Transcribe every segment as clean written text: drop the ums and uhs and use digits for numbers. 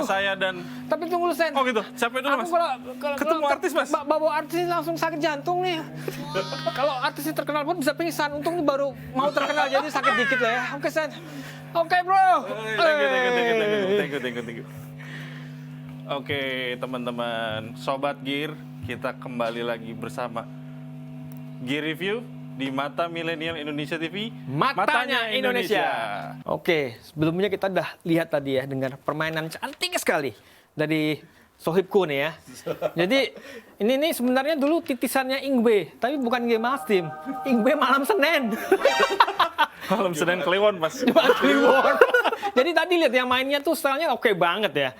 saya dan... Tapi tunggu lu, Sen. Oh gitu, capek dulu Mas. Ketemu artis Mas. Bawa artis langsung sakit jantung nih. Kalau artisnya terkenal pun bisa pingsan. Untung nih baru mau terkenal jadi sakit dikit lah ya. Oke, Sen. Oke, bro. Thank you. Oke, teman-teman, Sobat Gear, kita kembali lagi bersama Gear Review di Mata Milenial Indonesia TV. Matanya Indonesia. Oke, sebelumnya kita udah lihat tadi ya dengan permainan cantik sekali dari Sohibku nih ya. Jadi ini sebenarnya dulu titisannya Ingwe, tapi bukan game Mastim. Ingwe malam Senin. Malam Senin Kliwon Mas. Kliwon. Jadi tadi lihat yang mainnya tuh stylenya oke banget ya.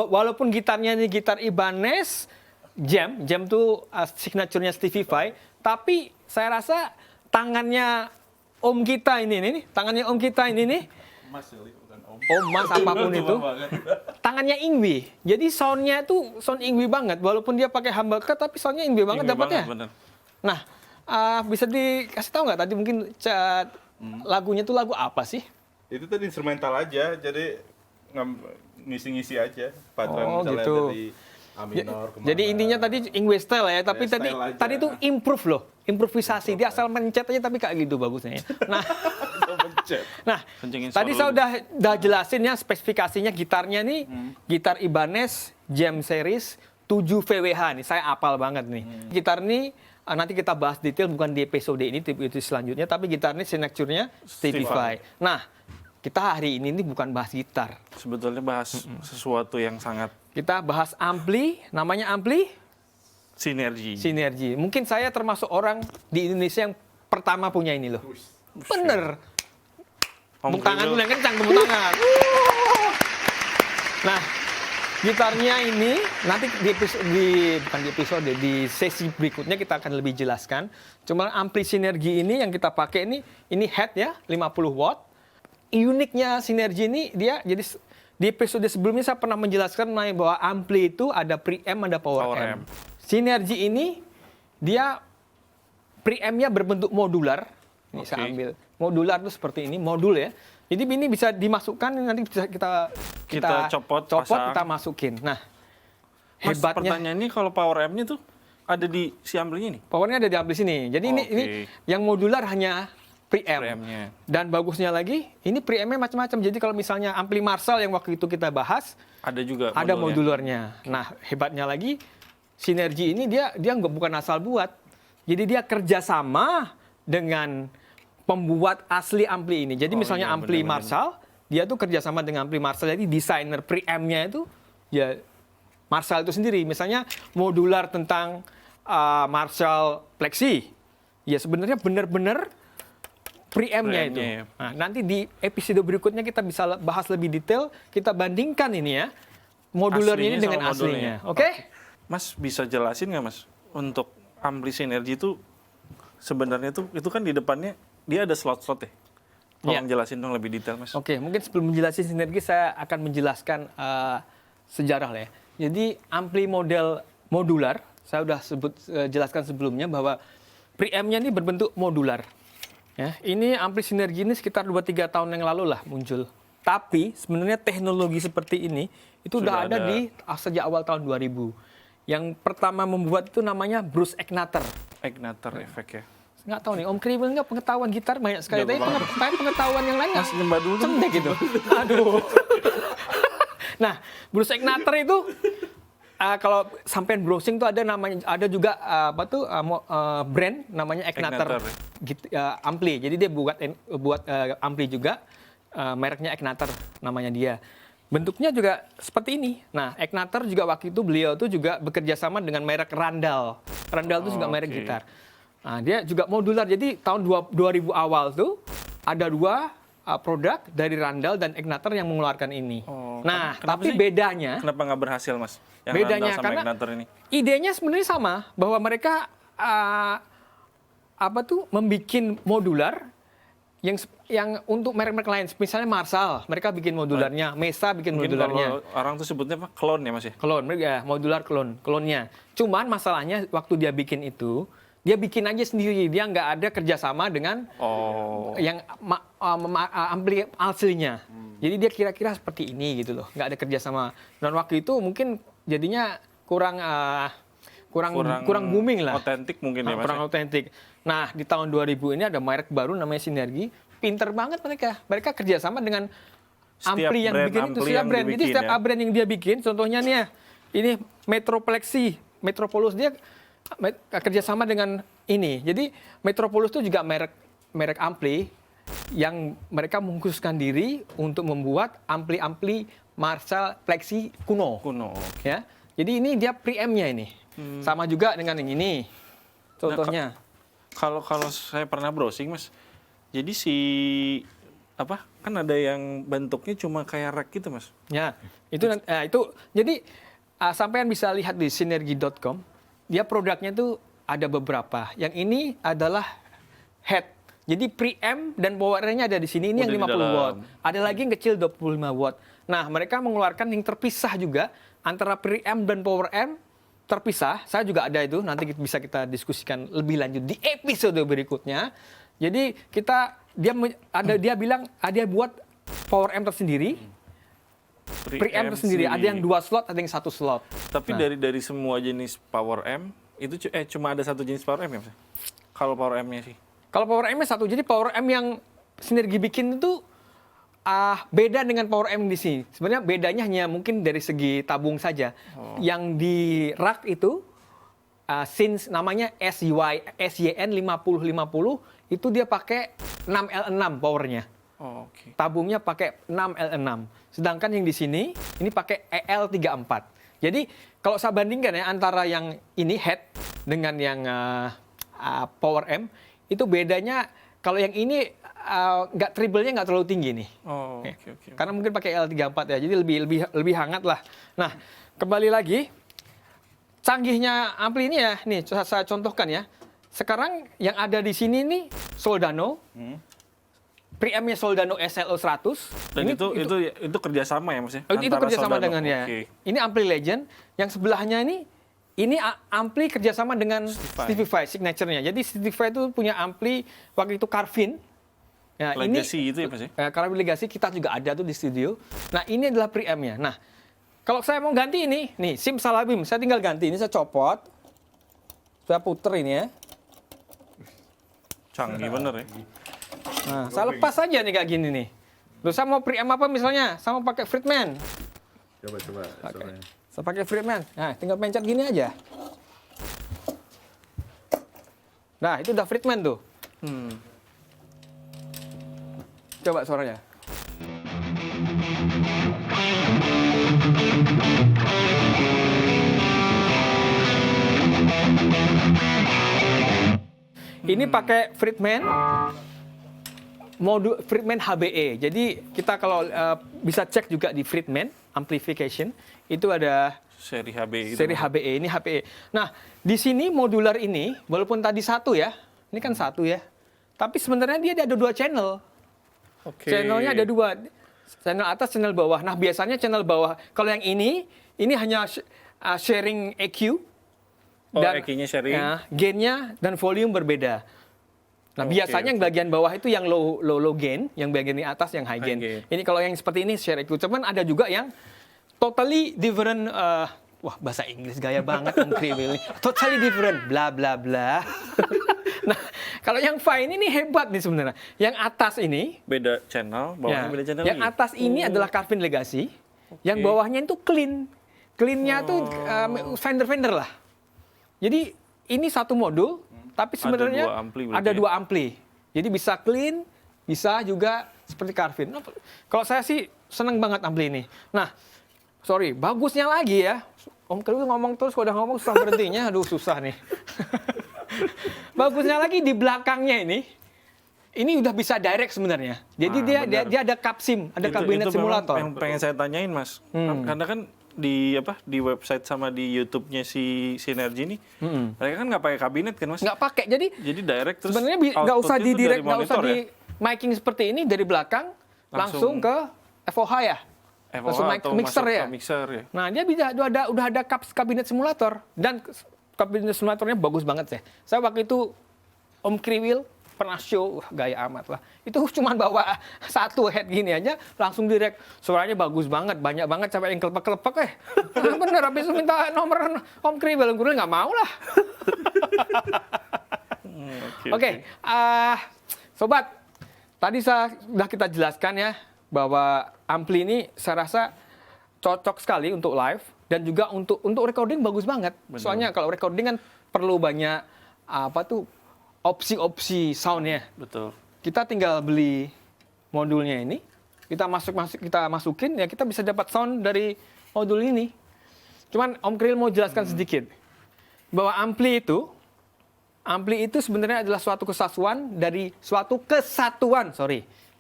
Walaupun gitarnya ini gitar Ibanez Jam tuh signaturenya Stevie Vai, tapi saya rasa tangannya om kita ini tangannya om kita ini nih. Mas, bukan om. Mas apapun itu. Tangannya Ingwe. Jadi soundnya tuh sound Ingwe banget. Walaupun dia pakai humbucker, tapi soundnya Ingwe banget dapatnya. Nah, bisa dikasih tahu nggak tadi mungkin lagunya tuh lagu apa sih? Itu tadi instrumental aja, jadi ngisi-ngisi aja. Pattern misalnya gitu. dari A minor kemana. Jadi intinya tadi Ingwe style ya, tapi tadi tuh improve loh, improvisasi. Dia asal mencet aja tapi kayak gitu bagusnya. Nah, tadi saya udah jelasin ya spesifikasinya gitarnya nih, gitar Ibanez Jam Series 7 VWH nih, saya apal banget nih. Gitar ini nanti kita bahas detail bukan di episode ini, episode selanjutnya, tapi gitar ini signaturenya Stevie Vai. Nah, kita hari ini bukan bahas gitar. Sebetulnya bahas sesuatu yang sangat... Kita bahas ampli, namanya ampli? Sinergi. Mungkin saya termasuk orang di Indonesia yang pertama punya ini loh. Bener. Tepuk tangan dulu yang kencang, tepuk tangan. Nah, gitarnya ini nanti di sesi berikutnya kita akan lebih jelaskan. Cuma ampli sinergi ini yang kita pakai ini head ya, 50 watt. Uniknya sinergi ini dia jadi di episode sebelumnya saya pernah menjelaskan mengenai bahwa ampli itu ada preamp, ada power amp. Sinergi ini dia preampnya berbentuk modular. Ini saya ambil. Modular itu seperti ini, modul ya. Jadi ini bisa dimasukkan, nanti bisa kita copot, kita masukin. Nah, Mas, hebatnya. pertanyaan ini kalau power amp-nya tuh ada di si amplinya nih? Powernya ada di ampli sini. Jadi ini yang modular hanya preamp. Dan bagusnya lagi, ini preampnya macam-macam. Jadi kalau misalnya ampli Marshall yang waktu itu kita bahas, ada modularnya. Nah, hebatnya lagi, sinergi ini dia bukan asal buat. Jadi dia kerjasama dengan pembuat asli ampli ini. Jadi misalnya ampli Marshall, dia tuh kerjasama dengan ampli Marshall. Jadi desainer preampnya itu ya Marshall itu sendiri. Misalnya modular tentang Marshall Plexi, ya sebenarnya benar-benar preampnya itu. Nah, nanti di episode berikutnya kita bisa bahas lebih detail, kita bandingkan ini ya, modularnya ini dengan aslinya. Oke? Mas bisa jelasin nggak Mas, untuk ampli sinergi itu sebenarnya itu kan di depannya dia ada slot-slot ya? Tolong jelasin dong lebih detail Mas. Oke, mungkin sebelum menjelasin sinergi saya akan menjelaskan sejarah lah ya. Jadi ampli model modular, saya udah jelaskan sebelumnya bahwa preampnya ini berbentuk modular. Ya, ini ampli sinergi ini sekitar 2-3 tahun yang lalu lah muncul. Tapi sebenarnya teknologi seperti ini itu sudah ada di sejak awal tahun 2000. Yang pertama membuat itu namanya Bruce Egnater. Efek ya. Nggak tahu nih, Om Kriwil nggak pengetahuan gitar banyak sekali. Tapi pengetahuan yang lain Mas nyembah dulu. Cendek gitu. Aduh. Nah, Bruce Egnater itu kalau sampean browsing tuh ada juga brand namanya Egnater ampli. Jadi dia buat ampli juga, mereknya Egnater namanya dia. Bentuknya juga seperti ini. Nah, Egnater juga waktu itu beliau tuh juga bekerja sama dengan merek Randall. Randall itu juga merek gitar. Nah, dia juga modular. Jadi tahun 2000 awal tuh ada 2 produk dari Randall dan Egnater yang mengeluarkan ini. Nah, tapi bedanya... Kenapa nggak berhasil, Mas? Yang bedanya Randall sama karena Egnater ini? Idenya sebenarnya sama, bahwa mereka membikin modular yang untuk merek-merek lain. Misalnya Marshall, mereka bikin modularnya. Mesa bikin mungkin modularnya. Kalau orang tuh sebutnya apa? Clone ya, Mas ya? Clone, ya, modular clone-nya. Cuman masalahnya waktu dia bikin itu, dia bikin aja sendiri, dia nggak ada kerjasama dengan yang ampli aslinya. Jadi dia kira-kira seperti ini gitu loh, nggak ada kerjasama. Dan waktu itu mungkin jadinya kurang booming lah. Otentik mungkin ya Mas. Kurang otentik. Nah di tahun 2000 ini ada merek baru namanya Sinergi. Pinter banget mereka kerjasama dengan ampli yang bikin itu setiap brand. Jadi setiap brand yang dia bikin, contohnya nih ya, ini Metropolus dia kerjasama dengan ini. Jadi Metropolus itu juga merek ampli yang mereka mengkhususkan diri untuk membuat ampli-ampli Marshall Plexi kuno. Ya. Jadi ini dia preamp-nya ini. Sama juga dengan yang ini. Contohnya. Kalau saya pernah browsing Mas. Jadi kan ada yang bentuknya cuma kayak rack gitu Mas. Ya, itu jadi sampean bisa lihat di sinergi.com. Dia produknya itu ada beberapa. Yang ini adalah head. Jadi preamp dan powernya ada di sini. Ini yang 50 watt. Ada lagi yang kecil 25 watt. Nah, mereka mengeluarkan yang terpisah juga antara preamp dan power amp terpisah. Saya juga ada itu. Nanti bisa kita diskusikan lebih lanjut di episode berikutnya. Jadi dia bilang dia buat power amp tersendiri, preamp tersendiri. Ada yang 2 slot, ada yang 1 slot. Tapi dari semua jenis power amp itu cuma ada satu jenis power amp ya Mas? Kalau power ampnya sih? Kalau power ampnya satu. Jadi power amp yang Sinergi bikin itu beda dengan power amp di sini. Sebenarnya bedanya hanya mungkin dari segi tabung saja. Yang di rak itu since namanya SYN 5050 itu dia pakai 6L6 powernya. Tabungnya pakai 6L6. Sedangkan yang di sini ini pakai EL34. Jadi kalau saya bandingkan ya antara yang ini head dengan yang power amp itu bedanya kalau yang ini treble-nya nggak terlalu tinggi nih. Karena mungkin pakai EL34 ya. Jadi lebih hangat lah. Nah, kembali lagi canggihnya ampli ini ya, nih saya contohkan ya. Sekarang yang ada di sini nih Soldano, preampnya Soldano SLO 100. Dan itu kerjasama ya Mas ya? Itu kerjasama dengan ya. Ini ampli Legend. Yang sebelahnya ini ampli kerjasama dengan Stevify signature-nya. Jadi Stevify itu punya ampli waktu itu Carvin. Ya, Legacy itu ya Mas ya? Carvin Legacy kita juga ada tuh di studio. Nah ini adalah preampnya. Nah kalau saya mau ganti ini, nih Simsalabim, saya tinggal ganti. Ini saya copot, saya puter ini ya. Canggih bener ya. Nah, saya lepas aja nih kayak gini nih. Terus saya mau preamp apa misalnya? Saya mau pakai Friedman. Coba. Saya pakai Friedman. Nah, tinggal pencet gini aja. Nah, itu udah Friedman tuh. Coba suaranya. Ini pakai Friedman, modul Friedman HBE. Jadi kita kalau bisa cek juga di Friedman amplification itu ada seri HBE. Seri HBE ini HBE. Nah di sini modular ini walaupun tadi satu ya, ini kan satu ya, tapi sebenarnya dia ada 2 channel. Channelnya ada 2, channel atas, channel bawah. Nah biasanya channel bawah, kalau yang ini hanya sharing EQ. Dan EQ-nya sharing. Ya, gain-nya dan volume berbeda. Nah, biasanya yang bagian bawah itu yang low gain, yang bagian di atas yang high gain. Ini kalau yang seperti ini share EQ. Cuman ada juga yang totally different. Wah, bahasa Inggris gaya banget ini. Totally different, bla bla bla. Nah, kalau yang fine ini hebat nih sebenarnya. Yang atas ini beda channel, bawahnya beda channel. Yang atas ini adalah Carvin Legacy. Yang bawahnya itu clean. Clean-nya tuh Fender lah. Jadi ini satu modul, tapi sebenarnya ada 2 ampli. Jadi bisa clean, bisa juga seperti Carvin. Nah, kalau saya sih seneng banget ampli ini. Nah, bagusnya lagi ya. Om Kriwil ngomong terus, kalau udah ngomong susah berhentinya. Aduh, susah nih. Bagusnya lagi di belakangnya ini udah bisa direct sebenarnya. Jadi dia ada capsim, ada kabinet simulator. Yang pengen saya tanyain Mas, karena kan di website sama di YouTube-nya si Sinergi ini, mereka kan nggak pakai kabinet kan Mas? Nggak pakai, jadi direct terus. Sebenarnya nggak usah di direct, nggak usah di miking seperti ini dari belakang langsung ke FOH ya. Langsung mixer ya. Mixer ya. Nah dia udah ada kabinet simulator dan kabin simulatornya bagus banget sih. Saya waktu itu Om Kriwil pernah show, gaya amat lah. Itu cuma bawa satu head gini aja, langsung direct. Suaranya bagus banget, banyak banget sampai yang kelepek-kelepek bener, habis minta nomor Om Kriwil, Om Kriwil nggak mau lah. Oke. Sobat, tadi sudah kita jelaskan ya, bahwa ampli ini saya rasa cocok sekali untuk live dan juga untuk recording bagus banget. Benar. Soalnya kalau recording kan perlu banyak opsi-opsi soundnya. Betul. Kita tinggal beli modulnya ini, kita masukin ya kita bisa dapat sound dari modul ini. Cuman Om Kriwil mau jelaskan sedikit bahwa ampli itu sebenarnya adalah suatu kesatuan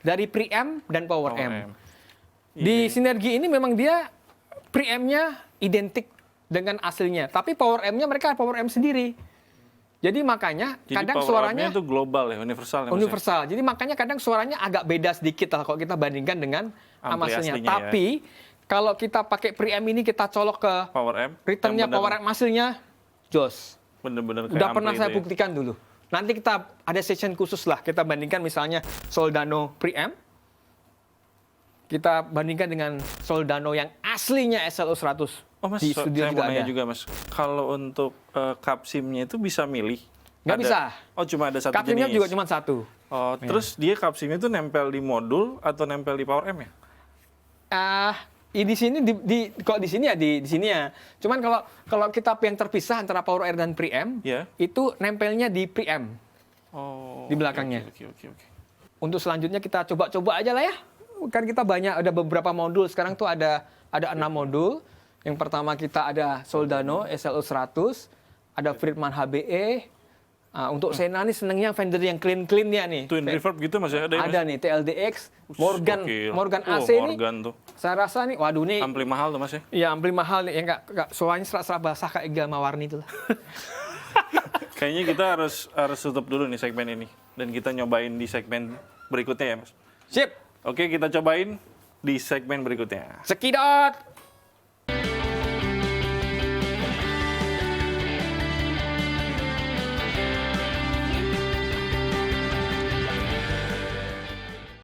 dari preamp dan power amp. Di sinergi ini memang dia preampnya identik dengan aslinya, tapi power ampnya mereka power amp sendiri. Jadi makanya kadang suaranya itu global ya, universal. Universal. Jadi makanya kadang suaranya agak beda sedikit lah kalau kita bandingkan dengan aslinya. Tapi kalau kita pakai preamp ini kita colok ke power amp, returnnya power amp aslinya, jos. Bener-bener Udah pernah saya buktikan dulu. Nanti kita ada session khusus lah. Kita bandingkan misalnya Soldano preamp. Kita bandingkan dengan Soldano yang aslinya SLO 100. Oh Mas, di studio saya mau nanya juga Mas. Kalau untuk kapsimnya itu bisa milih? Nggak bisa. Oh cuma ada satu jenis? Kapsimnya juga cuma satu. Oh, terus dia kapsimnya itu nempel di modul atau nempel di power amp ya? Di sini kok di sini ya di sini ya. Cuman kalau kita yang terpisah antara power amp dan preamp, itu nempelnya di preamp. Oh. Di belakangnya. Oke. Untuk selanjutnya kita coba-coba aja lah ya. Kan kita ada beberapa modul. Sekarang tuh ada 6 modul. Yang pertama kita ada Soldano SLO 100, ada Friedman HBE. Untuk Sena nih senengnya Fender yang clean-cleannya nih. Twin reverb gitu Mas ya? Ada nih TLDX, Morgan AC nih. Morgan tuh. Saya rasa nih, waduh nih. Ampli mahal tuh Mas ya? Iya, ampli mahal nih. Yang nggak suaranya serak-serak basah kayak Iga Mawarni itu lah. Kayaknya kita harus tutup dulu nih segmen ini. Dan kita nyobain di segmen berikutnya ya Mas. Sip. Oke, kita cobain di segmen berikutnya. Sekidot.